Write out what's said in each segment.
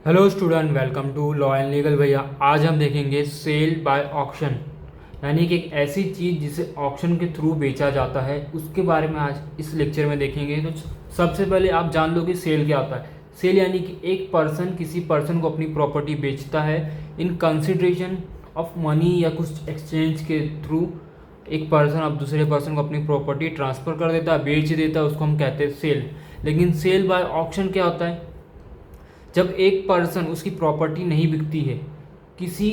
Hello student, welcome to law and legal भैया। आज हम देखेंगे सेल बाय ऑक्शन, यानी कि एक ऐसी चीज़ जिसे ऑक्शन के थ्रू बेचा जाता है, उसके बारे में आज इस लेक्चर में देखेंगे। तो सबसे पहले आप जान लो कि सेल क्या होता है। सेल यानी कि एक पर्सन किसी पर्सन को अपनी प्रॉपर्टी बेचता है इन कंसिडरेशन ऑफ मनी या कुछ एक्सचेंज के थ्रू। एक पर्सन अब दूसरे पर्सन को अपनी प्रॉपर्टी ट्रांसफ़र कर देता है, बेच देता है, उसको हम कहते हैं सेल। लेकिन सेल बाय ऑक्शन क्या होता है? जब एक पर्सन उसकी प्रॉपर्टी नहीं बिकती है किसी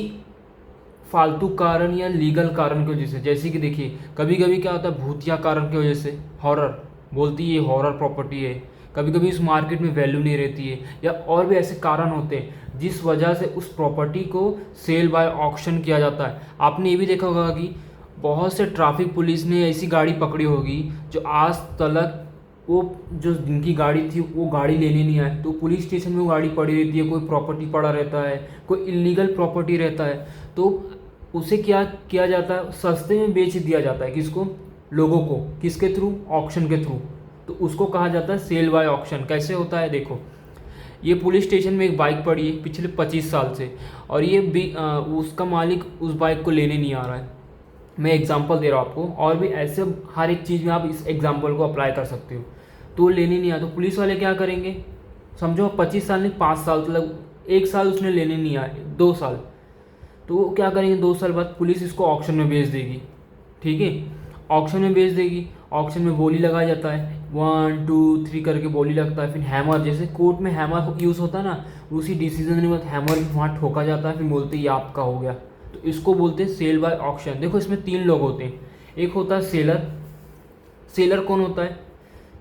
फालतू कारण या लीगल कारण की वजह से, जैसे कि देखिए कभी कभी क्या होता है भूतिया कारण की वजह से, हॉरर बोलती है हॉरर प्रॉपर्टी है, कभी कभी उस मार्केट में वैल्यू नहीं रहती है, या और भी ऐसे कारण होते हैं जिस वजह से उस प्रॉपर्टी को सेल बाय ऑक्शन किया जाता है। आपने ये भी देखा होगा कि बहुत से ट्रैफिक पुलिस ने ऐसी गाड़ी पकड़ी होगी जो आज तक वो जो जिनकी गाड़ी थी वो गाड़ी लेने नहीं आए, तो पुलिस स्टेशन में वो गाड़ी पड़ी रहती है, कोई प्रॉपर्टी पड़ा रहता है, कोई इलीगल प्रॉपर्टी रहता है, तो उसे क्या किया जाता है, सस्ते में बेच दिया जाता है। किसको? लोगों को। किसके थ्रू? ऑक्शन के थ्रू। तो उसको कहा जाता है सेल बाय ऑक्शन। कैसे होता है देखो, ये पुलिस स्टेशन में एक बाइक पड़ी है पिछले 25 साल से, और ये भी उसका मालिक उस बाइक को लेने नहीं आ रहा है। मैं एग्जांपल दे रहा हूँ आपको, और भी ऐसे हर एक चीज़ में आप इस एग्जांपल को अप्लाई कर सकते हो। तो लेने नहीं आया तो पुलिस वाले क्या करेंगे? समझो 25 साल नहीं, 5 साल, मतलब 1 साल उसने लेने नहीं आए, 2 साल, तो वो क्या करेंगे? 2 साल बाद पुलिस इसको ऑक्शन में बेच देगी। ठीक है, ऑक्शन में बेच देगी। ऑक्शन में बोली लगाया जाता है, 1 2 3 करके बोली लगता है। फिर हैमर, जैसे कोर्ट में हैमर यूज़ होता है ना, उसी डिसीजन के बाद हैमर वहाँ ठोका जाता है, फिर बोलते हैं ये आपका हो गया। तो इसको बोलते हैं सेल बाय ऑक्शन। देखो इसमें 3 लोग होते हैं। एक होता है सेलर। सेलर कौन होता है?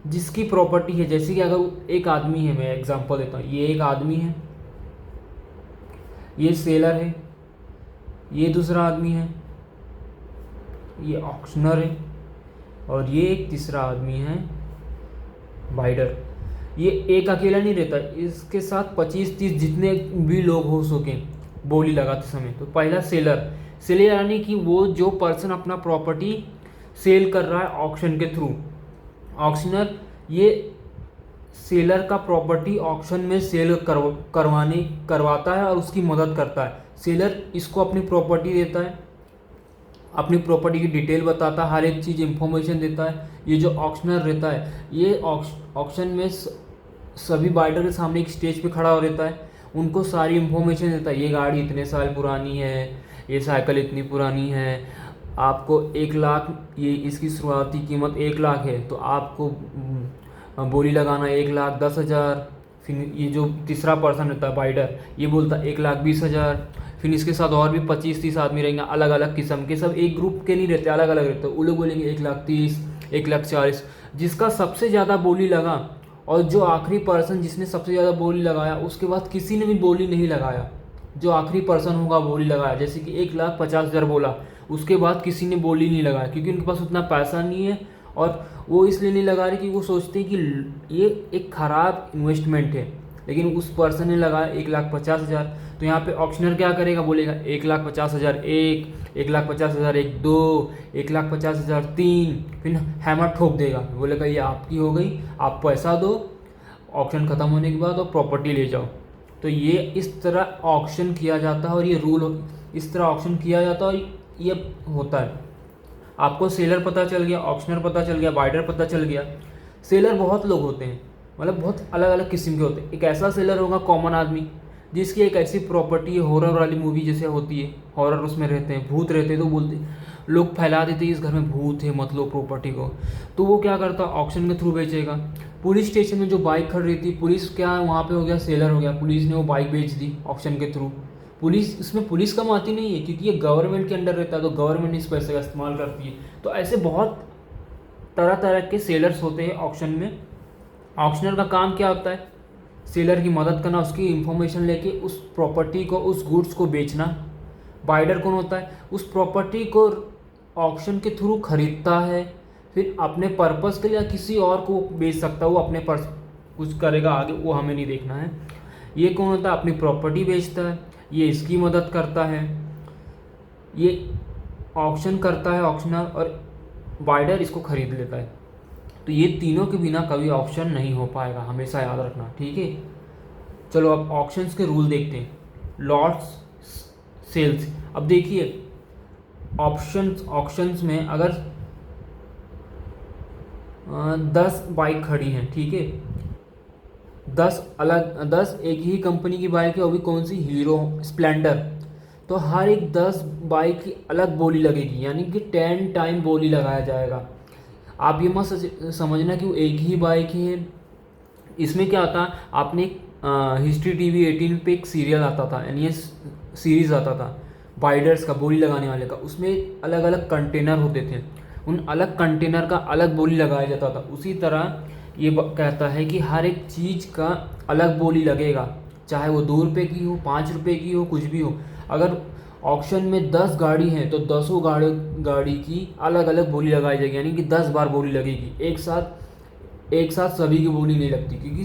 जिसकी प्रॉपर्टी है, जैसे कि अगर एक आदमी है, मैं एग्जांपल देता हूँ, ये एक आदमी है, ये सेलर है, ये दूसरा आदमी है, ये ऑक्शनर है, और ये एक तीसरा आदमी है बाइडर। ये एक अकेला नहीं रहता, इसके साथ 25-30 जितने भी लोग हो सकें बोली लगाते समय। तो पहला सेलर। सेलर यानी कि वो जो पर्सन अपना प्रॉपर्टी सेल कर रहा है ऑक्शन के थ्रू। ऑक्शनर ये सेलर का प्रॉपर्टी ऑक्शन में सेल करवाता है और उसकी मदद करता है। सेलर इसको अपनी प्रॉपर्टी देता है, अपनी प्रॉपर्टी की डिटेल बताता है, हर एक चीज़ इंफॉर्मेशन देता है। ये जो ऑक्शनर रहता है ये ऑक्शन में सभी बाइडर के सामने एक स्टेज पे खड़ा हो रहता है, उनको सारी इंफॉर्मेशन देता है। ये गाड़ी इतने साल पुरानी है, ये साइकिल इतनी पुरानी है, आपको 1 लाख, ये इसकी शुरुआती कीमत 1 लाख है, तो आपको बोली लगाना 1,10,000। फिर ये जो तीसरा पर्सन रहता है बाइडर, ये बोलता है 1,20,000। फिर इसके साथ और भी 25-30 आदमी रहेंगे, अलग अलग किस्म के, सब एक ग्रुप के नहीं रहते, अलग अलग रहते। वो लोग बोलेंगे 1,30,000, 1,40,000। जिसका सबसे ज़्यादा बोली लगा, और जो आखिरी पर्सन जिसने सबसे ज़्यादा बोली लगाया, उसके बाद किसी ने भी बोली नहीं लगाया, जो आखिरी पर्सन होगा बोली लगाया, जैसे कि 1,50,000 बोला, उसके बाद किसी ने बोली नहीं लगाया, क्योंकि उनके पास उतना पैसा नहीं है, और वो इसलिए नहीं लगा रहे कि वो सोचते हैं कि ये एक ख़राब इन्वेस्टमेंट है। लेकिन उस पर्सन ने लगाया 1,50,000। तो यहाँ पे ऑक्शनर क्या करेगा? बोलेगा 1,50,000 एक, 1,50,000 एक, 2, 1,50,000 3, फिर हैमर ठोक देगा, बोलेगा ये आपकी हो गई, आप पैसा दो ऑक्शन ख़त्म होने के बाद और प्रॉपर्टी ले जाओ। तो ये इस तरह ऑक्शन किया जाता है, और ये रूल इस तरह ऑक्शन किया जाता है, और ये होता है। आपको सेलर पता चल गया, ऑक्शनर पता चल गया, बाइडर पता चल गया। सेलर बहुत लोग होते हैं, मतलब बहुत अलग अलग किस्म के होते हैं। एक ऐसा सेलर होगा कॉमन आदमी, जिसकी एक ऐसी प्रॉपर्टी है, हॉरर वाली मूवी जैसे होती है, हॉरर उसमें रहते हैं, भूत रहते हैं, तो बोलते लोग फैला देते हैं इस घर में भूत है, मत लो प्रॉपर्टी को। तो वो क्या करता है? ऑक्शन के थ्रू बेचेगा। पुलिस स्टेशन में जो बाइक खड़ी रहती, पुलिस क्या वहाँ पे हो गया? सेलर हो गया। पुलिस ने वो बाइक बेच दी ऑक्शन के थ्रू। पुलिस, इसमें पुलिस कम आती नहीं है, क्योंकि ये गवर्नमेंट के अंडर रहता है, तो गवर्नमेंट इस पैसे का इस्तेमाल करती है। तो ऐसे बहुत तरह तरह के सेलर्स होते हैं ऑक्शन में। ऑक्शनर का काम क्या होता है? सेलर की मदद करना, उसकी इंफॉर्मेशन लेके उस प्रॉपर्टी को, उस गुड्स को बेचना। बाइडर कौन होता है? उस प्रॉपर्टी को ऑक्शन के थ्रू खरीदता है, फिर अपने पर्पस के लिए या किसी और को बेच सकता है, वो अपने पर्स कुछ करेगा आगे, वो हमें नहीं देखना है। ये कौन होता है? अपनी प्रॉपर्टी बेचता है, ये इसकी मदद करता है, ये ऑक्शन करता है ऑक्शनर, और बाइडर इसको खरीद लेता है। तो ये तीनों के बिना कभी ऑप्शन नहीं हो पाएगा, हमेशा याद रखना, ठीक है। चलो अब ऑक्शंस के रूल देखते हैं। Lots sales. अब देखिए ऑक्शंस में अगर 10 बाइक खड़ी हैं, ठीक है, 10 एक ही कंपनी की बाइक है, वो भी कौन सी, हीरो स्प्लेंडर, तो हर एक 10 बाइक की अलग बोली लगेगी, यानी कि 10 टाइम बोली लगाया जाएगा। आप ये मत समझना कि वो एक ही बाइक है। इसमें क्या होता है, आपने हिस्ट्री टीवी 18 पे एक सीरियल आता था, यानी ये सीरीज़ आता था बाइडर्स का, बोली लगाने वाले का। उसमें अलग अलग कंटेनर होते थे, उन अलग कंटेनर का अलग बोली लगाया जाता था। उसी तरह ये कहता है कि हर एक चीज़ का अलग बोली लगेगा, चाहे वो 2 रुपये की हो, 5 रुपये की हो, कुछ भी हो। अगर ऑक्शन में 10 गाड़ी हैं तो 10 गाड़ी की अलग अलग बोली लगाई जाएगी, यानी कि 10 बार बोली लगेगी। एक साथ सभी की बोली नहीं लगती, क्योंकि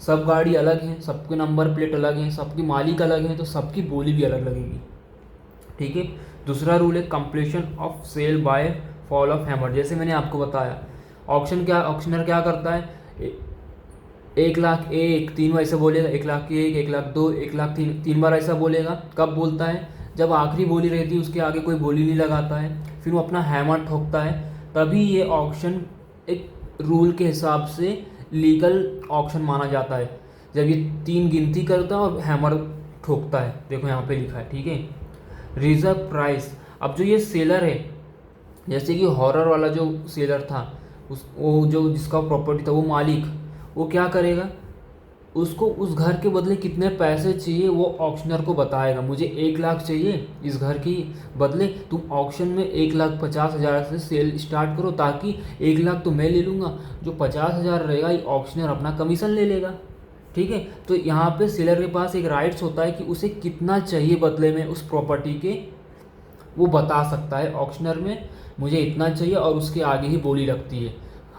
सब गाड़ी अलग हैं, सबके नंबर प्लेट अलग हैं, सबकी मालिक अलग हैं, तो सबकी बोली भी अलग लगेगी, ठीक है। दूसरा रूल है completion of sale by fall of hammer. जैसे मैंने आपको बताया, ऑक्शनर क्या करता है, 1,01,000 3 बार ऐसा बोलेगा, 1,01,000, 1,02,000, 1,03,000 3 बार ऐसा बोलेगा। कब बोलता है, जब आखिरी बोली रहती है, उसके आगे कोई बोली नहीं लगाता है, फिर वो अपना हैमर ठोकता है, तभी ये ऑक्शन एक रूल के हिसाब से लीगल ऑक्शन माना जाता है, जब ये 3 गिनती करता है और हैमर ठोकता है। देखो यहाँ पे लिखा है, ठीक है। Reserve price. अब जो ये सेलर है, जैसे कि हॉरर वाला जो सेलर था, वो जो जिसका प्रॉपर्टी था, वो मालिक, वो क्या करेगा, उसको उस घर के बदले कितने पैसे चाहिए वो ऑक्शनर को बताएगा। मुझे 1,00,000 चाहिए इस घर की बदले, तुम ऑक्शन में 1,50,000 से सेल स्टार्ट करो, ताकि 1,00,000 तो मैं ले लूँगा, जो 50,000 रहेगा ये ऑक्शनर अपना कमीशन ले लेगा, ठीक है। तो यहाँ पे सेलर के पास एक राइट्स होता है कि उसे कितना चाहिए बदले में उस प्रॉपर्टी के, वो बता सकता है ऑक्शनर में मुझे इतना चाहिए, और उसके आगे ही बोली लगती है।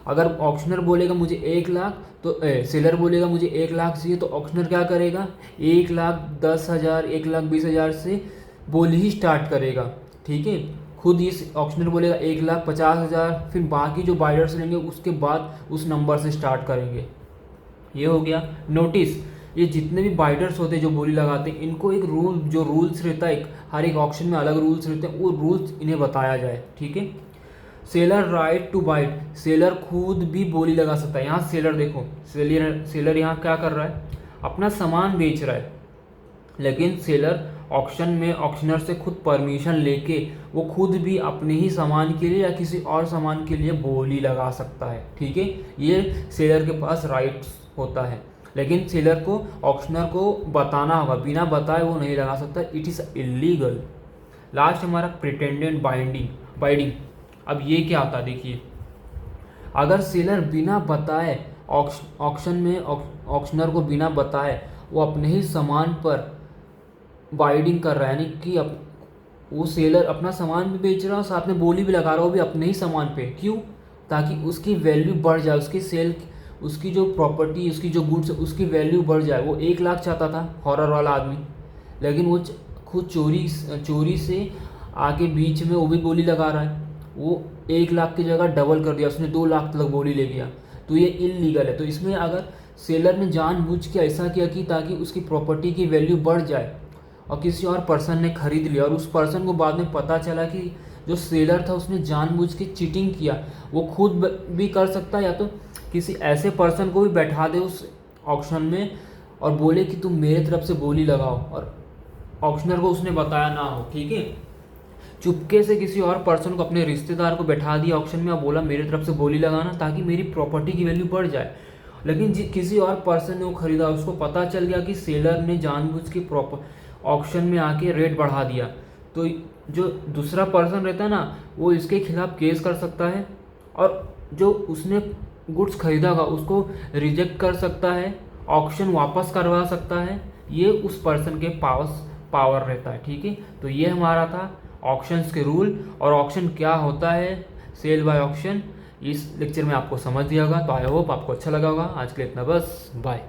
अगर ऑक्शनर बोलेगा मुझे 1,00,000, तो सेलर बोलेगा मुझे 1,00,000 चाहिए, तो ऑक्शनर क्या करेगा, 1,10,000, 1,20,000 से बोली ही स्टार्ट करेगा, ठीक है। खुद इस ऑक्शनर बोलेगा 1,50,000, फिर बाकी जो बायर्स लेंगे उसके बाद उस नंबर से स्टार्ट करेंगे। ये हो गया। नोटिस, ये जितने भी बाइडर्स होते हैं जो बोली लगाते हैं, इनको एक रूल्स रहता है, हर एक ऑक्शन में अलग रूल्स रहते हैं, वो रूल्स इन्हें बताया जाए, ठीक है। Seller right to bid. Seller खुद भी बोली लगा सकता है। यहाँ सेलर देखो, सेलर यहाँ क्या कर रहा है, अपना सामान बेच रहा है, लेकिन सेलर ऑक्शन में ऑक्शनर से खुद परमिशन लेके वो खुद भी अपने ही सामान के लिए या किसी और सामान के लिए बोली लगा सकता है, ठीक है। ये सेलर के पास राइट्स होता है, लेकिन सेलर को ऑक्शनर को बताना होगा, बिना बताए वो नहीं लगा सकता, इट इज़ इलीगल। लास्ट हमारा प्रिटेंडेंट बाइडिंग। अब ये क्या होता है, देखिए, अगर सेलर बिना बताए ऑक्शन में ऑक्शनर को बिना बताए वो अपने ही सामान पर बाइडिंग कर रहा है, यानी कि वो सेलर अपना सामान भी बेच रहा है और साथ में बोली भी लगा रहा है, वो भी अपने ही सामान पे। क्यों, ताकि उसकी वैल्यू बढ़ जाए, उसकी जो प्रॉपर्टी, उसकी जो गुड्स है, उसकी वैल्यू बढ़ जाए। वो 1,00,000 चाहता था हॉरर वाला आदमी, लेकिन वो खुद चोरी से आके बीच में वो भी बोली लगा रहा है, वो 1,00,000 की जगह डबल कर दिया, उसने 2,00,000 तक बोली ले गया, तो ये इलीगल है। तो इसमें अगर सेलर ने जानबूझ के ऐसा किया कि ताकि उसकी प्रॉपर्टी की वैल्यू बढ़ जाए, और किसी और पर्सन ने खरीद लिया, और उस पर्सन को बाद में पता चला कि जो सेलर था उसने जानबूझ के चीटिंग किया, वो खुद भी कर सकता है, या तो किसी ऐसे पर्सन को भी बैठा दे उस ऑक्शन में और बोले कि तुम मेरे तरफ से बोली लगाओ, और ऑक्शनर को उसने बताया ना हो, ठीक है। चुपके से किसी और पर्सन को, अपने रिश्तेदार को बैठा दिया ऑक्शन में और बोला मेरे तरफ से बोली लगाना ताकि मेरी प्रॉपर्टी की वैल्यू बढ़ जाए, लेकिन किसी और पर्सन ने वो खरीदा, उसको पता चल गया कि सेलर ने जानबूझ के ऑक्शन में आके रेट बढ़ा दिया, तो जो दूसरा पर्सन रहता है ना, वो इसके खिलाफ केस कर सकता है, और जो उसने गुड्स खरीदा होगा उसको रिजेक्ट कर सकता है, ऑक्शन वापस करवा सकता है। ये उस पर्सन के पास पावर रहता है, ठीक है। तो ये हमारा था ऑक्शंस के रूल, और ऑक्शन क्या होता है, सेल बाय ऑक्शन। इस लेक्चर में आपको समझ दिया होगा, तो आई होप आपको अच्छा लगा होगा। आज के लिए इतना बस, बाय।